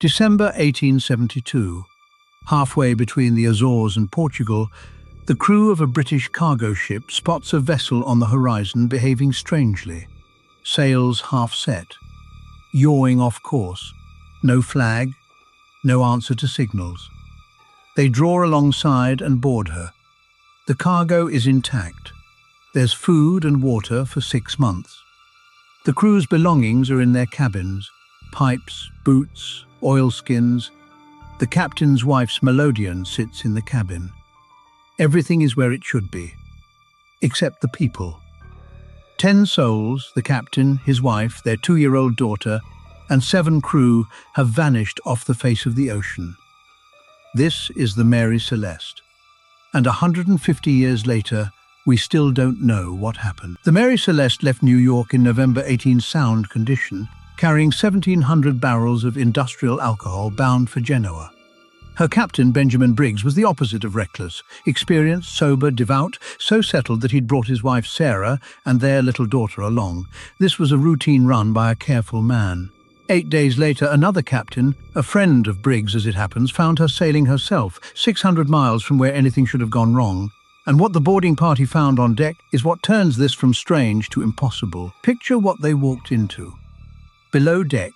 December 1872. Halfway between the Azores and Portugal, the crew of a British cargo ship spots a vessel on the horizon behaving strangely. Sails half set, yawing off course. No flag, no answer to signals. They draw alongside and board her. The cargo is intact. There's food and water for 6 months. The crew's belongings are in their cabins: pipes, boots, oilskins. The captain's wife's melodeon sits in the cabin. Everything is where it should be, except the people. 10 souls, the captain, his wife, their 2-year-old daughter, and 7 crew have vanished off the face of the ocean. This is the Mary Celeste, and 150 years later, we still don't know what happened. The Mary Celeste left New York in November 18 sound condition, carrying 1,700 barrels of industrial alcohol bound for Genoa. Her captain, Benjamin Briggs, was the opposite of reckless: experienced, sober, devout, so settled that he'd brought his wife Sarah and their little daughter along. This was a routine run by a careful man. 8 days later, another captain, a friend of Briggs as it happens, found her sailing herself, 600 miles from where anything should have gone wrong. And what the boarding party found on deck is what turns this from strange to impossible. Picture what they walked into. Below deck,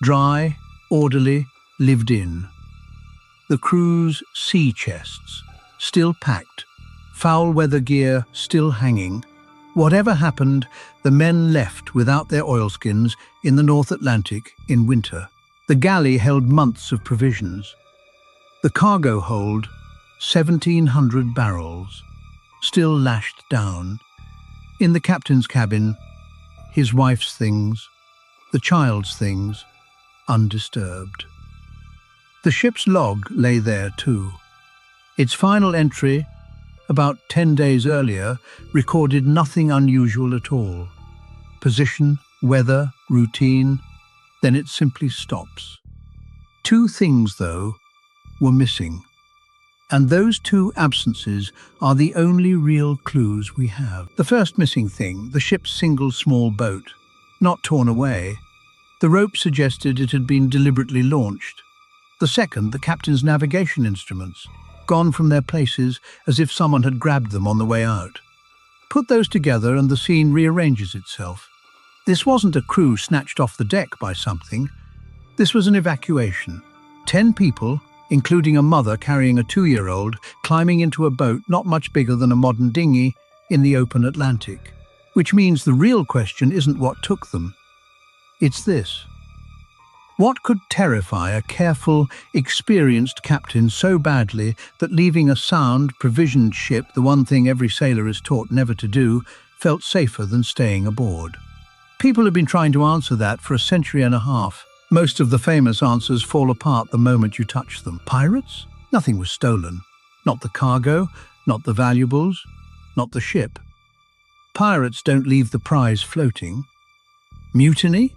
dry, orderly, lived in. The crew's sea chests, still packed, foul weather gear still hanging. Whatever happened, the men left without their oilskins in the North Atlantic in winter. The galley held months of provisions. The cargo hold, 1,700 barrels, still lashed down. In the captain's cabin, his wife's things, the child's things, undisturbed. The ship's log lay there too. Its final entry, about 10 days earlier, recorded nothing unusual at all. Position, weather, routine, then it simply stops. 2 things, though, were missing. And those 2 absences are the only real clues we have. The first missing thing, the ship's single small boat, not torn away. The rope suggested it had been deliberately launched. The second, the captain's navigation instruments, gone from their places as if someone had grabbed them on the way out. Put those together and the scene rearranges itself. This wasn't a crew snatched off the deck by something. This was an evacuation. 10 people, including a mother carrying a 2-year-old, climbing into a boat not much bigger than a modern dinghy in the open Atlantic. Which means the real question isn't what took them. It's this. What could terrify a careful, experienced captain so badly that leaving a sound, provisioned ship, the one thing every sailor is taught never to do, felt safer than staying aboard? People have been trying to answer that for a century and a half. Most of the famous answers fall apart the moment you touch them. Pirates? Nothing was stolen. Not the cargo, not the valuables, not the ship. Pirates don't leave the prize floating. Mutiny?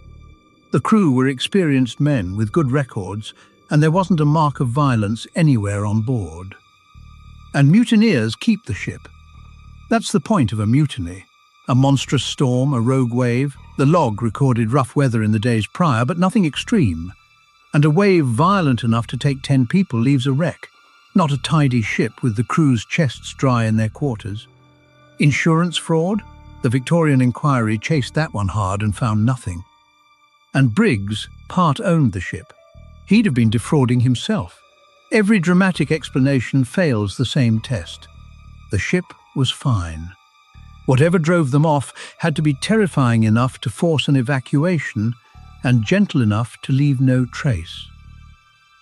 The crew were experienced men with good records, and there wasn't a mark of violence anywhere on board. And mutineers keep the ship. That's the point of a mutiny. A monstrous storm, a rogue wave. The log recorded rough weather in the days prior, but nothing extreme. And a wave violent enough to take 10 people leaves a wreck. Not a tidy ship with the crew's chests dry in their quarters. Insurance fraud? The Victorian inquiry chased that one hard and found nothing. And Briggs part-owned the ship. He'd have been defrauding himself. Every dramatic explanation fails the same test. The ship was fine. Whatever drove them off had to be terrifying enough to force an evacuation and gentle enough to leave no trace.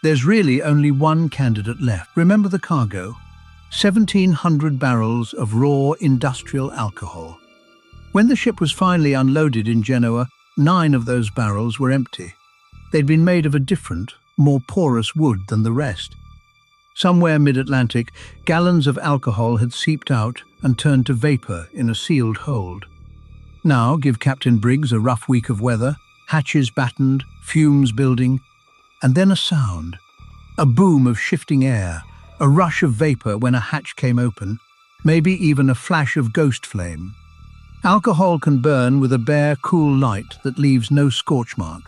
There's really only one candidate left. Remember the cargo? 1,700 barrels of raw industrial alcohol. When the ship was finally unloaded in Genoa, 9 of those barrels were empty. They'd been made of a different, more porous wood than the rest. Somewhere mid-Atlantic, gallons of alcohol had seeped out and turned to vapor in a sealed hold. Now give Captain Briggs a rough week of weather, hatches battened, fumes building, and then a sound. A boom of shifting air, a rush of vapor when a hatch came open, maybe even a flash of ghost flame. Alcohol can burn with a bare, cool light that leaves no scorch mark.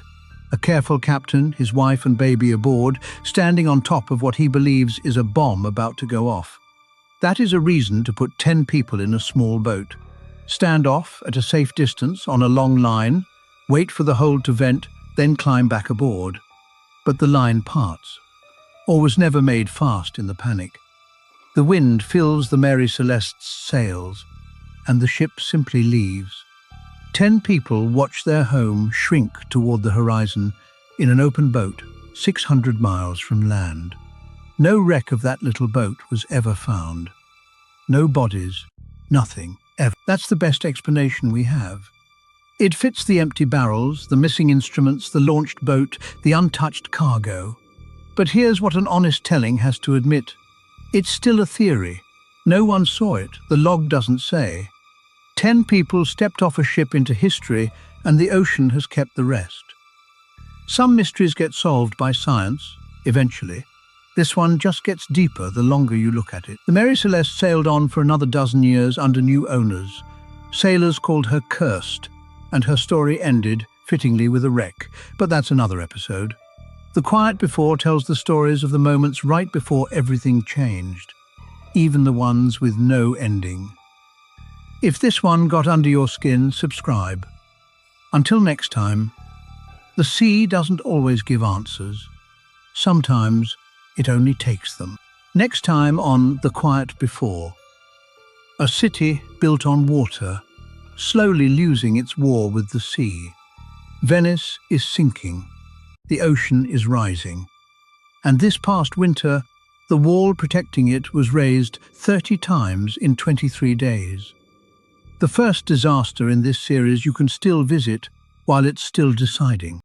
A careful captain, his wife and baby aboard, standing on top of what he believes is a bomb about to go off. That is a reason to put 10 people in a small boat. Stand off at a safe distance on a long line, wait for the hold to vent, then climb back aboard. But the line parts, or was never made fast in the panic. The wind fills the Mary Celeste's sails, and the ship simply leaves. 10 people watch their home shrink toward the horizon in an open boat 600 miles from land. No wreck of that little boat was ever found. No bodies, nothing, ever. That's the best explanation we have. It fits the empty barrels, the missing instruments, the launched boat, the untouched cargo. But here's what an honest telling has to admit. It's still a theory. No one saw it, the log doesn't say. 10 people stepped off a ship into history, and the ocean has kept the rest. Some mysteries get solved by science, eventually. This one just gets deeper the longer you look at it. The Mary Celeste sailed on for another dozen years under new owners. Sailors called her cursed, and her story ended, fittingly, with a wreck. But that's another episode. The Quiet Before tells the stories of the moments right before everything changed, even the ones with no ending. If this one got under your skin, subscribe. Until next time, the sea doesn't always give answers. Sometimes it only takes them. Next time on The Quiet Before. A city built on water, slowly losing its war with the sea. Venice is sinking. The ocean is rising. And this past winter, the wall protecting it was raised 30 times in 23 days. The first disaster in this series you can still visit while it's still deciding.